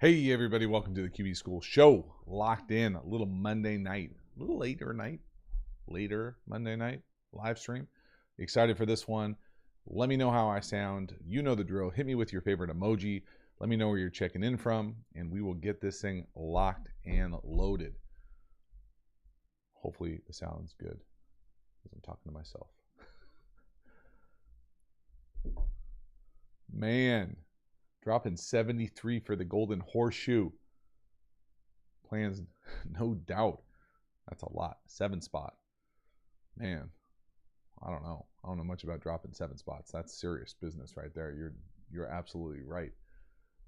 Hey everybody, welcome to the QB School Show. Locked in, a little Monday night, a little later Monday night live stream. Excited for this one. Let me know how I sound. You know the drill. Hit me with your favorite emoji. Let me know where you're checking in from, and we will get this thing locked and loaded. Hopefully the sound's good because I'm talking to myself. Man, dropping 73 for the Golden Horseshoe. Plans, no doubt. That's a lot. 7 spot. Man, I don't know. I don't know much about dropping 7 spots. That's serious business right there. You're absolutely right.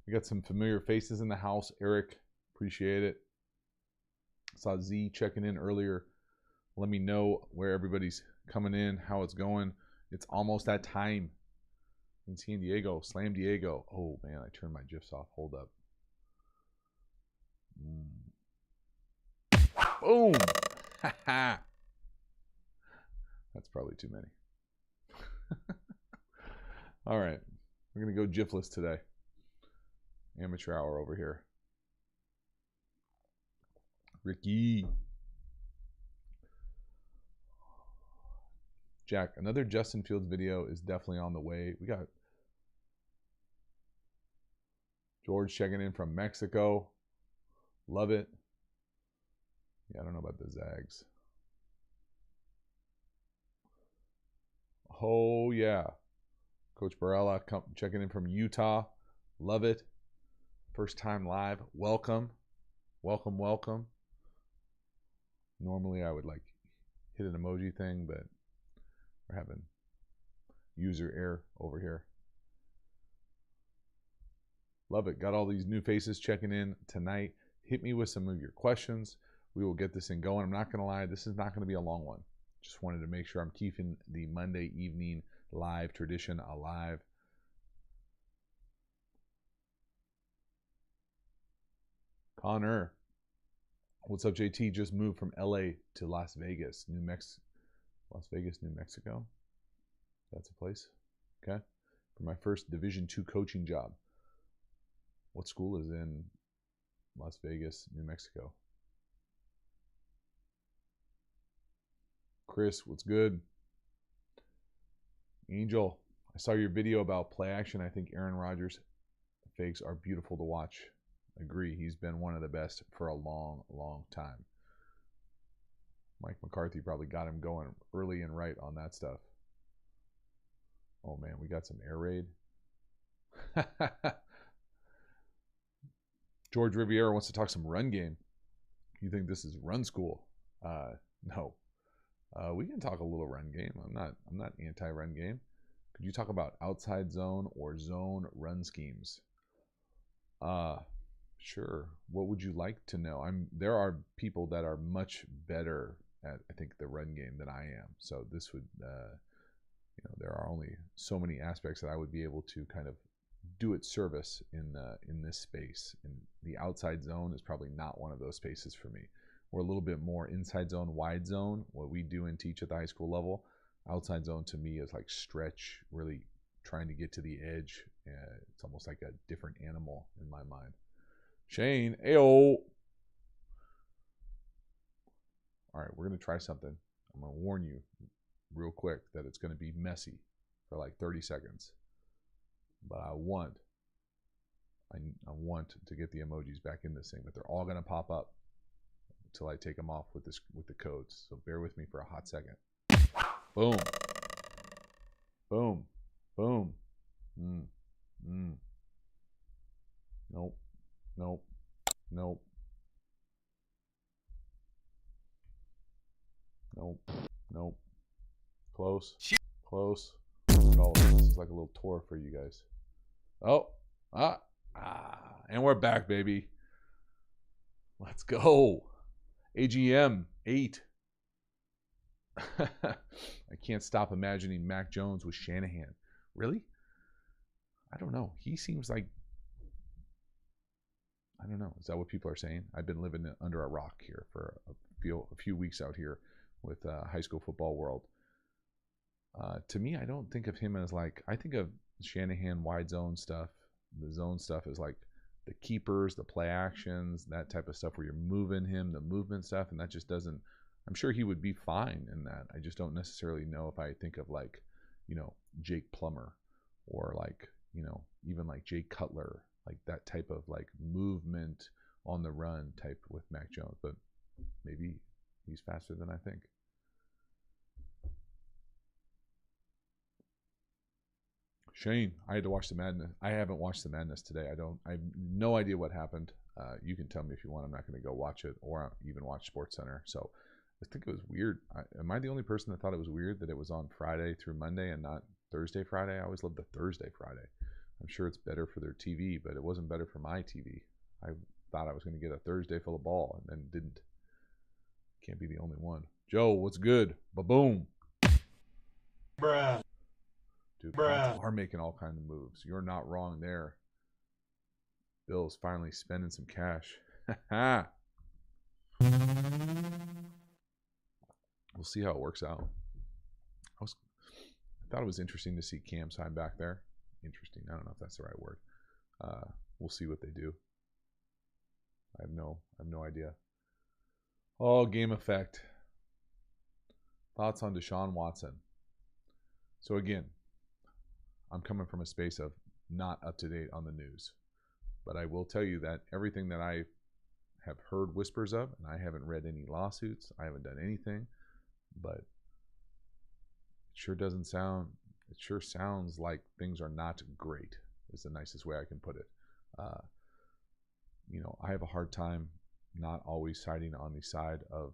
We got some familiar faces in the house. Eric, appreciate it. Saw Z checking in earlier. Let me know where everybody's coming in, how it's going. It's almost that time. In San Diego, Slam Diego. Oh man, I turned my GIFs off. Hold up. Boom. That's probably too many. All right, we're gonna go GIFless today. Amateur hour over here. Ricky. Jack, another Justin Fields video is definitely on the way. We got George checking in from Mexico. Love it. Yeah, I don't know about the Zags. Oh, yeah. Coach Barella checking in from Utah. Love it. First time live. Welcome. Welcome, welcome. Normally I would like hit an emoji thing, but we're having user error over here. Love it. Got all these new faces checking in tonight. Hit me with some of your questions. We will get this thing going. I'm not going to lie. This is not going to be a long one. Just wanted to make sure I'm keeping the Monday evening live tradition alive. Connor. What's up, JT? Just moved from LA to Las Vegas, New Mexico. That's a place. Okay. For my first Division II coaching job. What school is in Las Vegas, New Mexico? Chris, what's good? Angel, I saw your video about play action. I think Aaron Rodgers fakes are beautiful to watch. Agree. He's been one of the best for a long, long time. Mike McCarthy probably got him going early and right on that stuff. Oh, man, we got some air raid. George Riviera wants to talk some run game. You think this is run school? No. We can talk a little run game. I'm not anti-run game. Could you talk about outside zone or zone run schemes? Sure. What would you like to know? There are people that are much better at, I think, the run game than I am. So this would, there are only so many aspects that I would be able to kind of do it service in this space. And the outside zone is probably not one of those spaces for me. We're a little bit more inside zone, wide zone, what we do and teach at the high school level. Outside zone to me is like stretch, really trying to get to the edge. It's almost like a different animal in my mind. Shane, ayo. All right, we're going to try something. I'm going to warn you real quick that it's going to be messy for like 30 seconds. But I want to get the emojis back in this thing, but they're all going to pop up until I take them off with the codes. So bear with me for a hot second. Boom. Boom. Boom. Nope. Nope. Nope. Nope. Nope. Close. Close. This is like a little tour for you guys. Oh. And we're back, baby. Let's go. AGM 8. I can't stop imagining Mac Jones with Shanahan. Really? I don't know. He seems like, I don't know. Is that what people are saying? I've been living under a rock here for a few weeks out here with high school football world. To me, I don't think of him as like, I think of Shanahan wide zone stuff. The zone stuff is like the keepers, the play actions, that type of stuff where you're moving him, the movement stuff, and that just doesn't. I'm sure he would be fine in that. I just don't necessarily know if I think of like, Jake Plummer or like, even like Jay Cutler, like that type of like movement on the run type with Mac Jones. But maybe he's faster than I think. Shane, I had to watch the madness. I haven't watched the madness today. I have no idea what happened. You can tell me if you want. I'm not going to go watch it or even watch Sports Center. So I think it was weird. Am I the only person that thought it was weird that it was on Friday through Monday and not Thursday, Friday? I always loved the Thursday, Friday. I'm sure it's better for their TV, but it wasn't better for my TV. I thought I was going to get a Thursday full of ball and then didn't. Can't be the only one. Joe, what's good? Ba-boom. Bruh. Dude, Pats are making all kinds of moves. You're not wrong there. Bill's finally spending some cash. We'll see how it works out. I thought it was interesting to see Cam sign back there. Interesting. I don't know if that's the right word. We'll see what they do. I have no idea. Oh, game effect. Thoughts on Deshaun Watson? So again, I'm coming from a space of not up to date on the news, but I will tell you that everything that I have heard whispers of, and I haven't read any lawsuits, I haven't done anything, but it sure sounds like things are not great, is the nicest way I can put it. I have a hard time not always siding on the side of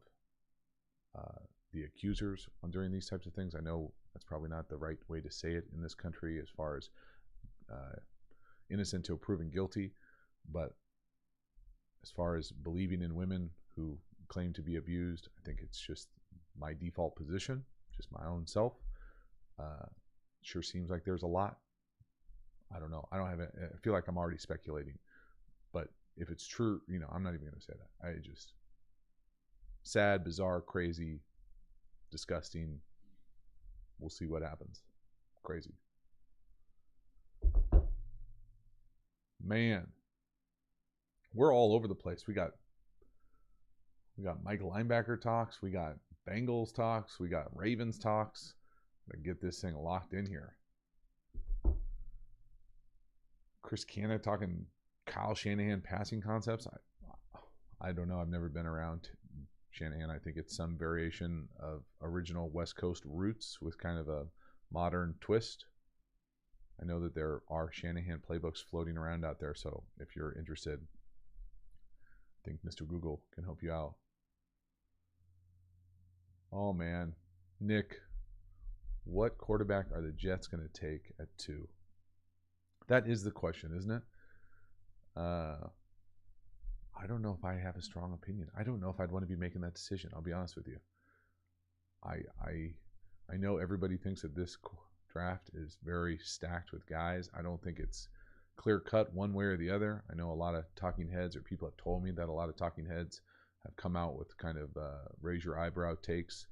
the accusers during these types of things. I know that's probably not the right way to say it in this country as far as innocent till proven guilty, but as far as believing in women who claim to be abused, I think it's just my default position, just my own self. Sure seems like there's a lot. I don't know. I feel like I'm already speculating, but if it's true, I'm not even going to say that. I just sad, bizarre, crazy, disgusting. We'll see what happens. Crazy. Man, we're all over the place. We got Mike linebacker talks. We got Bengals talks. We got Ravens talks. Gotta get this thing locked in here. Chris Canna talking Kyle Shanahan passing concepts. I don't know. I've never been around Shanahan. I think it's some variation of original West Coast roots with kind of a modern twist. I know that there are Shanahan playbooks floating around out there, so if you're interested, I think Mr. Google can help you out. Oh man, Nick, what quarterback are the Jets going to take at 2? That is the question, isn't it? I don't know if I have a strong opinion. I don't know if I'd want to be making that decision. I'll be honest with you. I know everybody thinks that this draft is very stacked with guys. I don't think it's clear cut one way or the other. I know a lot of talking heads, or people have told me that a lot of talking heads have come out with kind of raise your eyebrow takes.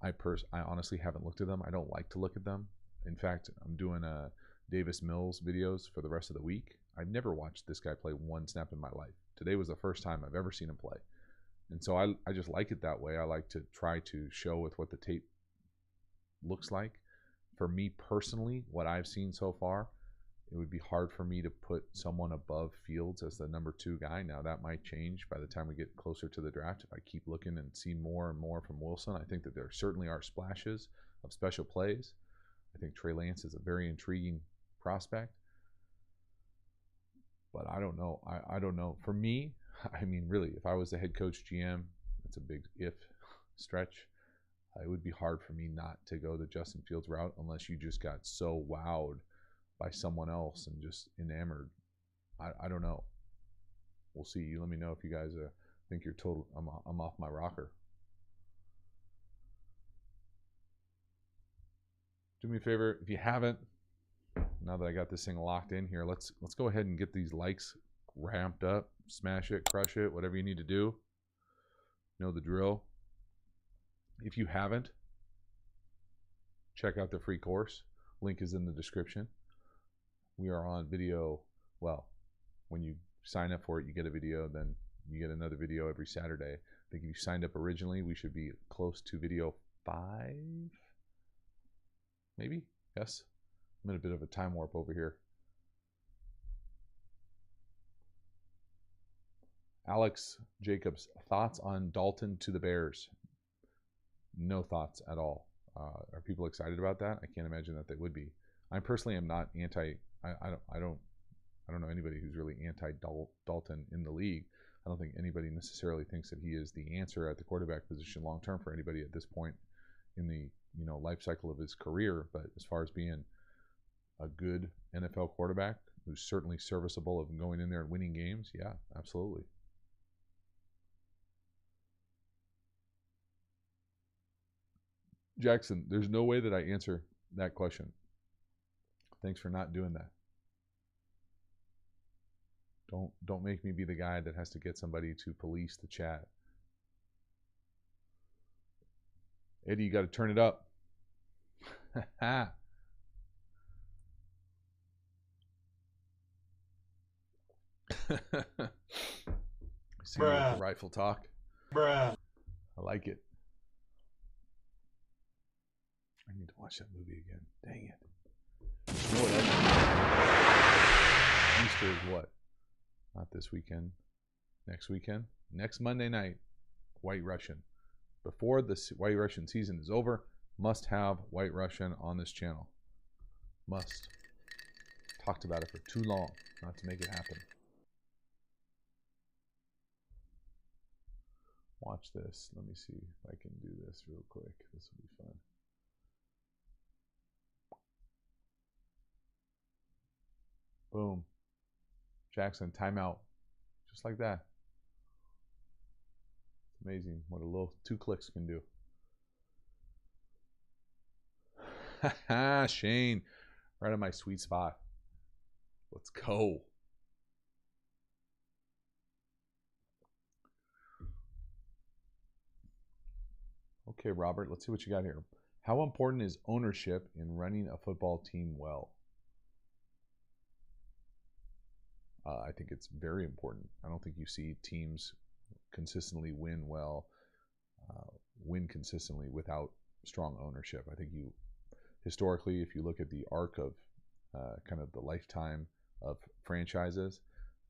I honestly haven't looked at them. I don't like to look at them. In fact, I'm doing Davis Mills videos for the rest of the week. I've never watched this guy play one snap in my life. Today was the first time I've ever seen him play. And so I just like it that way. I like to try to show with what the tape looks like. For me personally, what I've seen so far, it would be hard for me to put someone above Fields as the number 2 guy. Now, that might change by the time we get closer to the draft. If I keep looking and see more and more from Wilson, I think that there certainly are splashes of special plays. I think Trey Lance is a very intriguing prospect. But I don't know. I don't know. For me, I mean, really, if I was the head coach GM, it's a big if stretch. It would be hard for me not to go the Justin Fields route unless you just got so wowed by someone else and just enamored. I don't know. We'll see. You let me know if you guys think you're total. I'm off my rocker. Do me a favor, if you haven't, now that I got this thing locked in here, let's go ahead and get these likes ramped up. Smash it, crush it, whatever you need to do. Know the drill. If you haven't, check out the free course. Link is in the description. We are on video. Well, when you sign up for it, you get a video, then you get another video every Saturday. I think if you signed up originally, we should be close to video 5, maybe. Yes, I'm in a bit of a time warp over here. Alex Jacobs, thoughts on Dalton to the Bears? No thoughts at all. Are people excited about that? I can't imagine that they would be. I personally am not anti. I don't know anybody who's really anti-Dalton in the league. I don't think anybody necessarily thinks that he is the answer at the quarterback position long term for anybody at this point in the life cycle of his career. But as far as being a good NFL quarterback who's certainly serviceable of going in there and winning games, yeah, absolutely. Jackson, there's no way that I answer that question. Thanks for not doing that. Don't make me be the guy that has to get somebody to police the chat. Eddie, you got to turn it up. See you with the rifle talk. Bruh. I like it. I need to watch that movie again. Dang it. You know what else? Easter is what? Not this weekend. Next weekend. Next Monday night. White Russian. Before the White Russian season is over, must have White Russian on this channel. Must. Talked about it for too long not to make it happen. Watch this. Let me see if I can do this real quick. This will be fun. Boom. Jackson, timeout. Just like that. It's amazing what a little 2 clicks can do. Shane, right on my sweet spot. Let's go. Okay, Robert, let's see what you got here. How important is ownership in running a football team well? I think it's very important. I don't think you see teams consistently win consistently without strong ownership. I think historically, if you look at the arc of kind of the lifetime of franchises,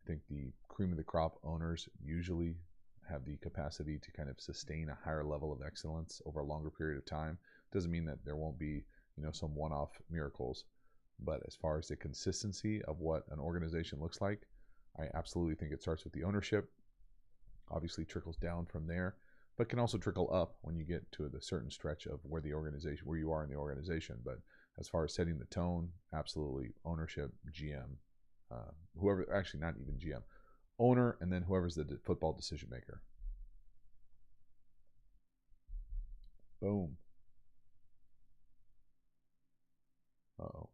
I think the cream of the crop owners usually have the capacity to kind of sustain a higher level of excellence over a longer period of time. Doesn't mean that there won't be, some one-off miracles. But as far as the consistency of what an organization looks like, I absolutely think it starts with the ownership. Obviously trickles down from there, but can also trickle up when you get to the certain stretch of where you are in the organization. But as far as setting the tone, absolutely ownership, GM, whoever, actually not even GM, owner, and then whoever's the football decision maker. Boom. Uh-oh.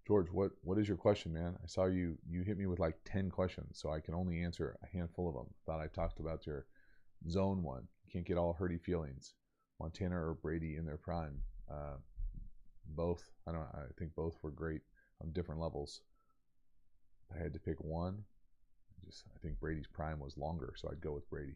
George, what is your question, man? I saw you hit me with like 10 questions, so I can only answer a handful of them. Thought I talked about your zone one. Can't get all hurty feelings. Montana or Brady in their prime. Both. I think both were great on different levels. If I had to pick one, I think Brady's prime was longer, so I'd go with Brady.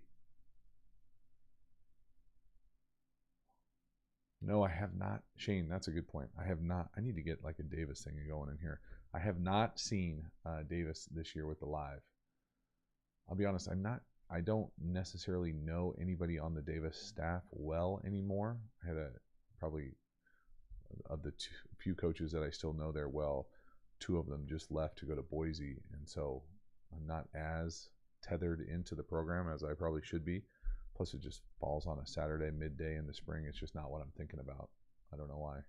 No, I have not. Shane, that's a good point. I have not. I need to get like a Davis thing going in here. I have not seen Davis this year with the live. I'll be honest, I don't necessarily know anybody on the Davis staff well anymore. I had probably of the few coaches that I still know there well, 2 of them just left to go to Boise, and so I'm not as tethered into the program as I probably should be. Plus, it just falls on a Saturday midday in the spring. It's just not what I'm thinking about. I don't know why.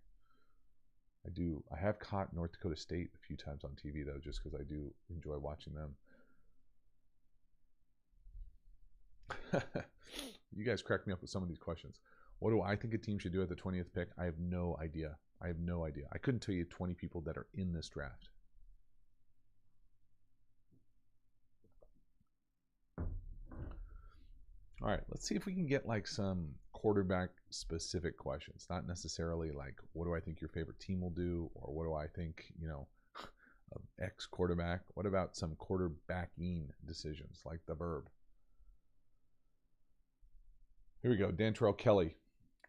I have caught North Dakota State a few times on TV, though, just because I do enjoy watching them. You guys crack me up with some of these questions. What do I think a team should do at the 20th pick? I have no idea. I couldn't tell you 20 people that are in this draft. All right, let's see if we can get like some quarterback specific questions, not necessarily like, what do I think your favorite team will do, or what do I think, of X quarterback. What about some quarterbacking decisions like the verb? Here we go. Dantrell Kelly.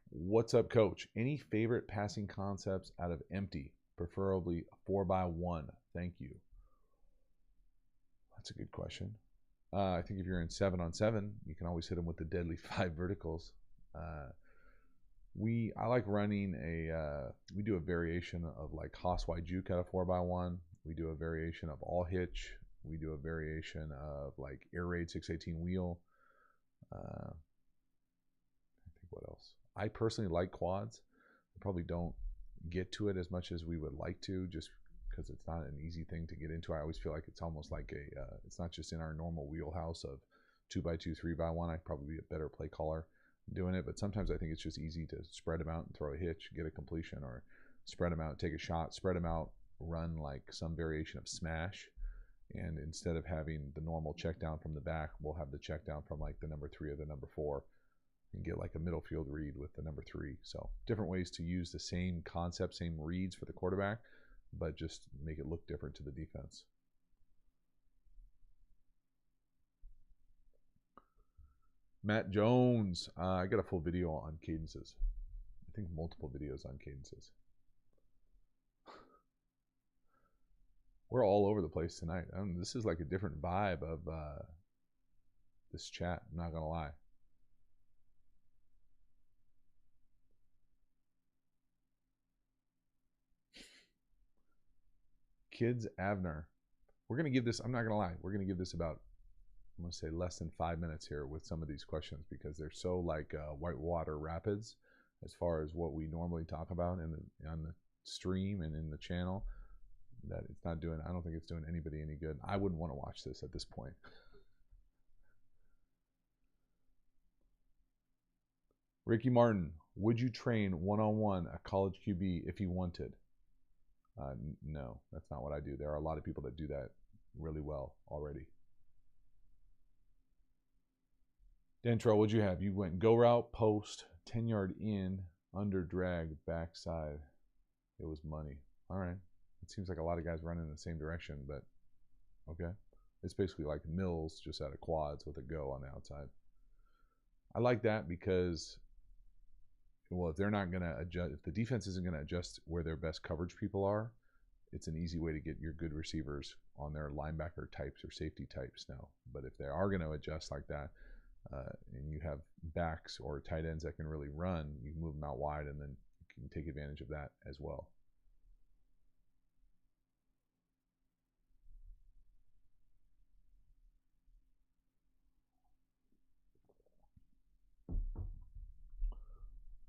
What's up, coach? Any favorite passing concepts out of empty, preferably 4x1? Thank you. That's a good question. I think if you're in 7-on-7, you can always hit them with the deadly 5 verticals. I like running we do a variation of like Haas Y Juke out of 4x1. We do a variation of all hitch. We do a variation of like air raid 618 wheel. I think what else? I personally like quads. I probably don't get to it as much as we would like to, just because it's not an easy thing to get into. I always feel like it's almost like it's not just in our normal wheelhouse of 2x2, 3x1. I'd probably be a better play caller doing it, but sometimes I think it's just easy to spread them out and throw a hitch, get a completion, or spread them out, take a shot, spread them out, run like some variation of smash. And instead of having the normal check down from the back, we'll have the check down from like the number 3 or the number 4 and get like a middle field read with the number 3. So different ways to use the same concept, same reads for the quarterback, but just make it look different to the defense. Matt Jones. I got a full video on cadences. I think multiple videos on cadences. We're all over the place tonight. This is like a different vibe of this chat. I'm not going to lie. Kids Avner. We're going to give this, I'm not going to lie, we're going to give this about, I'm going to say less than 5 minutes here with some of these questions because they're so like whitewater rapids as far as what we normally talk about on the stream and in the channel, that it's not doing, I don't think it's doing anybody any good. I wouldn't want to watch this at this point. Ricky Martin, would you train one-on-one a college QB if you wanted? No, that's not what I do. There are a lot of people that do that really well already. Dantrell, what'd you have? You went go route, post, 10-yard in, under drag, backside. It was money. All right. It seems like a lot of guys running in the same direction, but okay. It's basically like Mills just out of quads with a go on the outside. I like that because, well, if they're not going to adjust, if the defense isn't going to adjust where their best coverage people are, it's an easy way to get your good receivers on their linebacker types or safety types now. But if they are going to adjust like that, and you have backs or tight ends that can really run, you can move them out wide and then you can take advantage of that as well.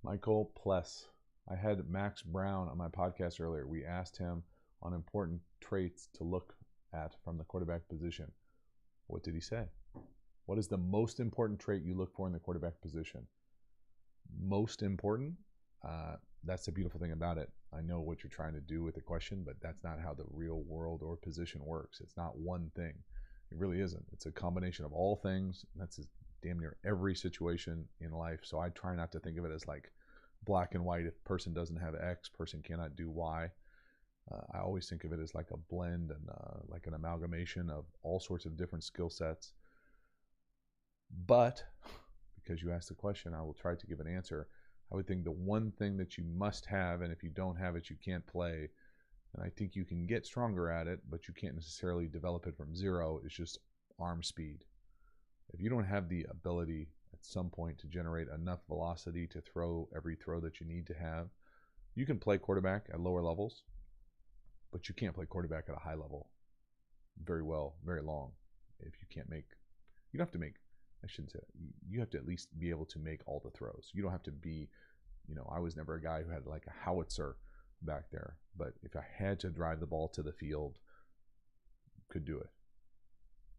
Michael Pless. I had Max Brown on my podcast earlier. We asked him on important traits to look at from the quarterback position. What did he say? What is the most important trait you look for in the quarterback position? Most important? That's the beautiful thing about it. I know what you're trying to do with the question, but that's not how the real world or position works. It's not one thing. It really isn't. It's a combination of all things. That's damn near every situation in life. So I try not to think of it as like black and white. If person doesn't have X, person cannot do Y. I always think of it as like a blend and like an amalgamation of all sorts of different skill sets. But because you asked the question, I will try to give an answer. I would think the one thing that you must have, and if you don't have it, you can't play, and I think you can get stronger at it, but you can't necessarily develop it from zero, is just arm speed. If you don't have the ability at some point to generate enough velocity to throw every throw that you need to have, you can play quarterback at lower levels, but you can't play quarterback at a high level very well, very long. If you can't make, you don't have to make, I shouldn't say, you have to at least be able to make all the throws. You don't have to be, I was never a guy who had like a howitzer back there, but if I had to drive the ball to the field, could do it.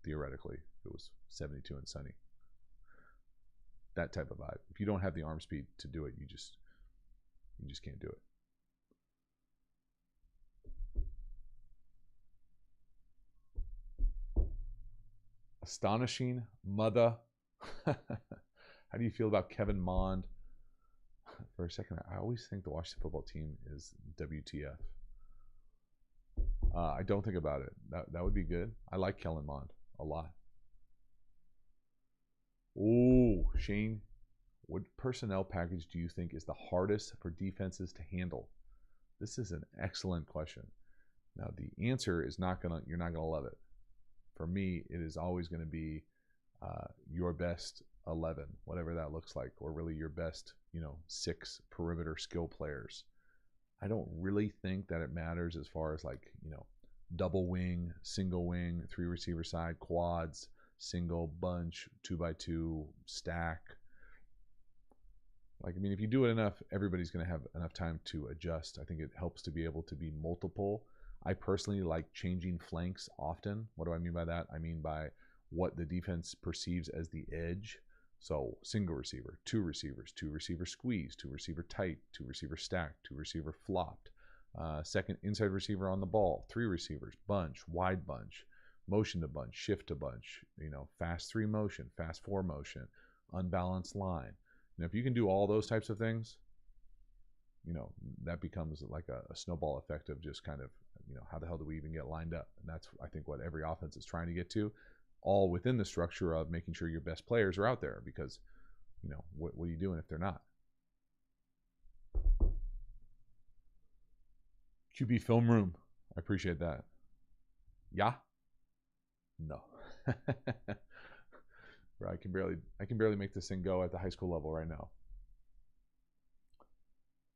Theoretically, if it was 72 and sunny. That type of vibe. If you don't have the arm speed to do it, you just can't do it. Astonishing mother. How do you feel about Kevin Mond For a second, I always think the Washington football team is WTF. I don't think about it. That would be good. I like Kellen Mond a lot. Ooh, Shane, what personnel package do you think is the hardest for defenses to handle? This is an excellent question. Now, the answer is you're not gonna love it. For me, it is always going to be your best 11, whatever that looks like, or really your best, 6 perimeter skill players. I don't really think that it matters as far as like, double wing, single wing, 3 receiver side, quads, single, bunch, 2x2, stack. Like, I mean, if you do it enough, everybody's going to have enough time to adjust. I think it helps to be able to be multiple. I personally like changing flanks often. What do I mean by that? I mean by what the defense perceives as the edge. So single receiver, 2 receivers, 2 receiver squeeze, 2 receiver tight, 2 receiver stacked, 2 receiver flopped, second inside receiver on the ball, 3 receivers, bunch, wide bunch, motion to bunch, shift to bunch, fast 3 motion, fast 4 motion, unbalanced line. If you can do all those types of things, that becomes like a snowball effect of just kind of, how the hell do we even get lined up? And that's, I think, what every offense is trying to get to, all within the structure of making sure your best players are out there, because, what are you doing if they're not? QB film room. I appreciate that. Yeah? No. Bro, I can barely make this thing go at the high school level right now.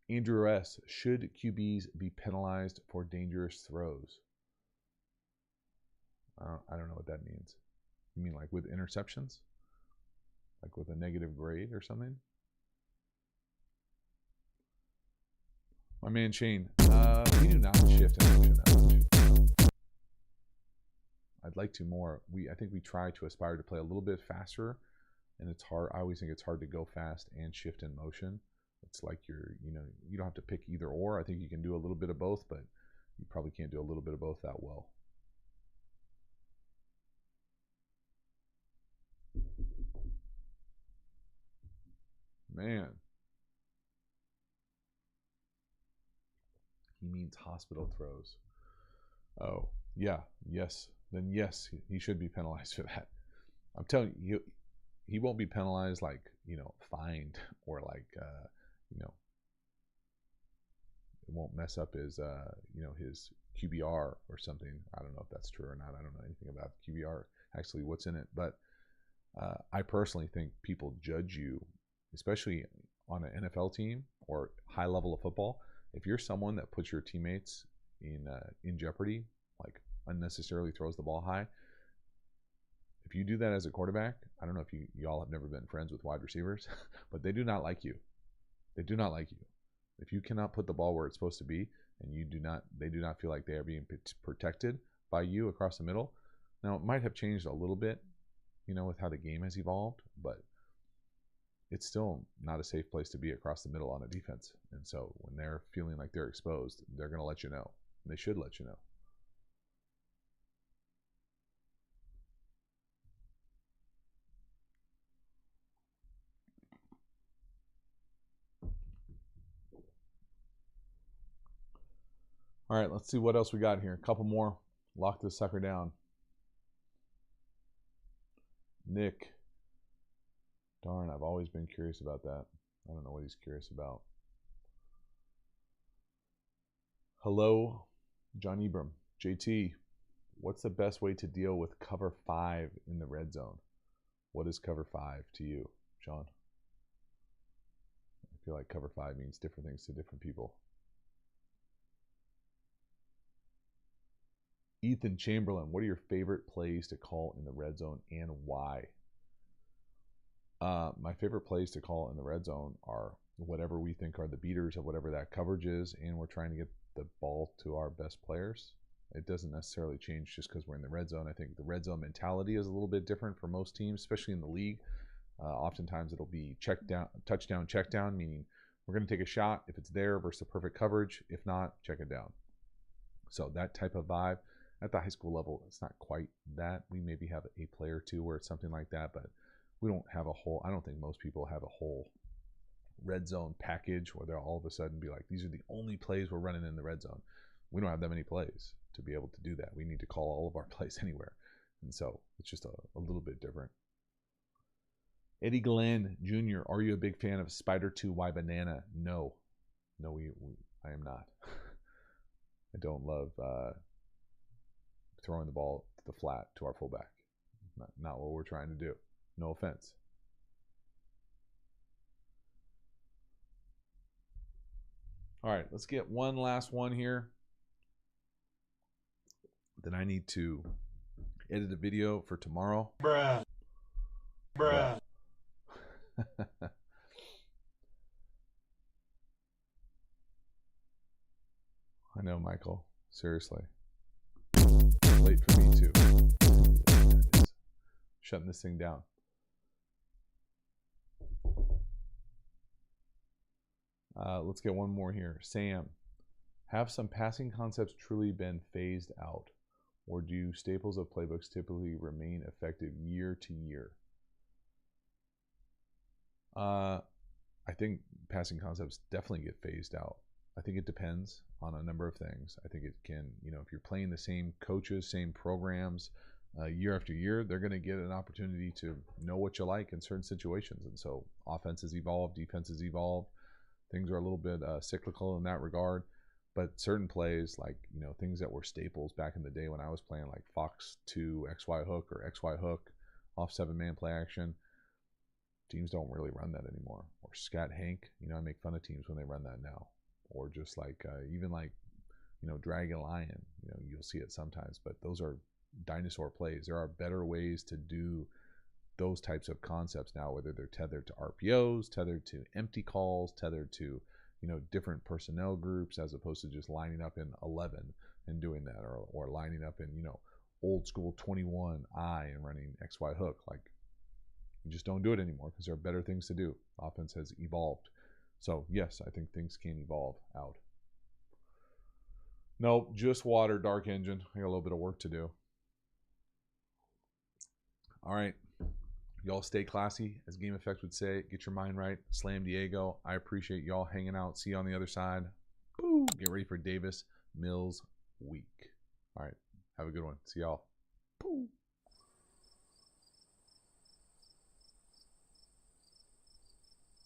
Andrew S. Should QBs be penalized for dangerous throws? I don't know what that means. You mean like with interceptions? Like with a negative grade or something? My man Shane, we do not shift and motion that much. I'd like to more. I think we try to aspire to play a little bit faster, and it's hard. I always think it's hard to go fast and shift in motion. It's like you don't have to pick either or. I think you can do a little bit of both, but you probably can't do a little bit of both that well. Man. He means hospital throws. Oh, yeah, yes. Then yes, he should be penalized for that. I'm telling you, he won't be penalized like, fined or like, it won't mess up his, his QBR or something. I don't know if that's true or not. I don't know anything about QBR, actually what's in it. But I personally think people judge you, especially on an NFL team or high level of football. If you're someone that puts your teammates in jeopardy, like unnecessarily throws the ball high, if you do that as a quarterback, I don't know if y'all have never been friends with wide receivers, but they do not like you. They do not like you. If you cannot put the ball where it's supposed to be, and they do not feel like they are being protected by you across the middle. Now, it might have changed a little bit, with how the game has evolved, but it's still not a safe place to be across the middle on a defense. And so when they're feeling like they're exposed, they're going to let you know. They should let you know. All right, let's see what else we got here. A couple more. Lock this sucker down. Nick. Darn, I've always been curious about that. I don't know what he's curious about. Hello, John Ibram. JT, what's the best way to deal with cover 5 in the red zone? What is cover 5 to you, John? I feel like cover 5 means different things to different people. Ethan Chamberlain, what are your favorite plays to call in the red zone and why? My favorite plays to call in the red zone are whatever we think are the beaters of whatever that coverage is, and we're trying to get the ball to our best players. It doesn't necessarily change just because we're in the red zone. I think the red zone mentality is a little bit different for most teams, especially in the league. Oftentimes it'll be touchdown, check down, meaning we're going to take a shot if it's there versus the perfect coverage. If not, check it down. So that type of vibe. At the high school level, it's not quite that. We maybe have a player or two where it's something like that, but we don't have a whole, I don't think most people have a whole red zone package where they'll all of a sudden be like, these are the only plays we're running in the red zone. We don't have that many plays to be able to do that. We need to call all of our plays anywhere. And so it's just a little bit different. Eddie Glenn Jr., are you a big fan of Spider 2 Y Banana? No. No, I am not. I don't love throwing the ball to the flat to our fullback. Not what we're trying to do. No offense. All right, let's get one last one here. Then I need to edit a video for tomorrow. Bruh. Bruh. I know, Michael. Seriously. Late for me, too. Shutting this thing down. Let's get one more here. Sam, have some passing concepts truly been phased out? Or do staples of playbooks typically remain effective year to year? I think passing concepts definitely get phased out. I think it depends on a number of things. I think it can, if you're playing the same coaches, same programs year after year, they're going to get an opportunity to know what you like in certain situations. And so offenses evolve, defenses evolve. Things are a little bit cyclical in that regard. But certain plays, like, things that were staples back in the day when I was playing, like Fox 2, XY hook or XY hook, off 7-man play action, teams don't really run that anymore. Or Scat Hank, I make fun of teams when they run that now. Or just like, even like, Dragon Lion, you'll see it sometimes. But those are dinosaur plays. There are better ways to do those types of concepts now, whether they're tethered to RPOs, tethered to empty calls, tethered to different personnel groups, as opposed to just lining up in 11 and doing that, or lining up in old school 21I and running XY hook. Like, you just don't do it anymore because there are better things to do. Offense has evolved. So yes, I think things can evolve out. Nope, just water, Dark Engine. I got a little bit of work to do. All right. Y'all stay classy, as Game Effect would say. Get your mind right. Slam Diego. I appreciate y'all hanging out. See you on the other side. Boo. Get ready for Davis Mills week. All right. Have a good one. See y'all. Boo.